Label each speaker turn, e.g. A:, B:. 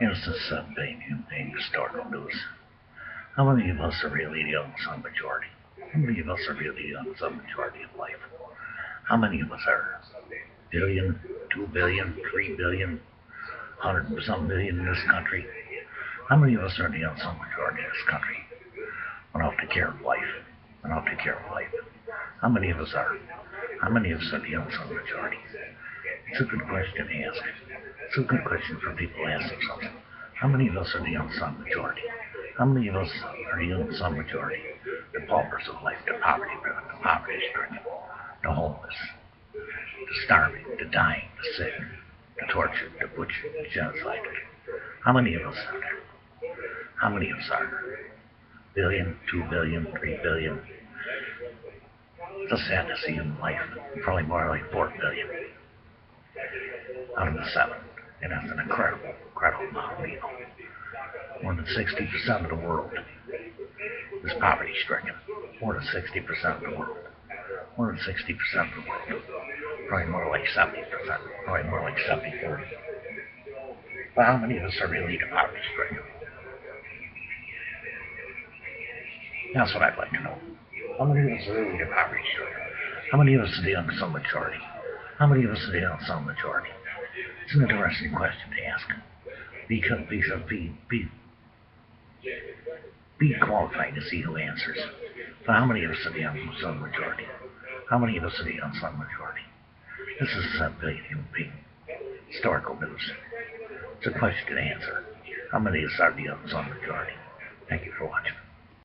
A: Innocence of being historical news. How many of us are really the unsung majority? How many of us are really the unsung majority of life? How many of us are? Billion, 2 billion, 3 billion, 100 million in this country? How many of us are the unsung majority in this country? When I'll take care of life. When I'll take care of life. How many of us are? How many of us are the unsung majority? It's a good question to ask. It's a good question for people to ask themselves. How many of us are the unsung majority? How many of us are the unsung majority? The paupers of life, the poverty-driven, the poverty-stricken, the homeless, the starving, the dying, the sick, the tortured, the butchered, the genocided. How many of us are there? How many of us are there? Billion, 2 billion, 3 billion. It's a sad to see in life. Probably more like 4 billion out of the 7. And that's an incredible, incredible amount of people. More than 60% of the world is poverty-stricken. More than 60% of the world. More than 60% of the world. Probably more like 70%. Probably more like 70-30. But how many of us are really the poverty-stricken? That's what I'd like to know. How many of us are really the poverty-stricken? How many of us are the unsung majority? How many of us are the unsung majority? It's an interesting question to ask. Be qualified to see who answers. But how many of us are the unsung majority? How many of us are the unsung majority? This is a big historical news. It's a question to answer. How many of us are the unsung majority? Thank you for watching.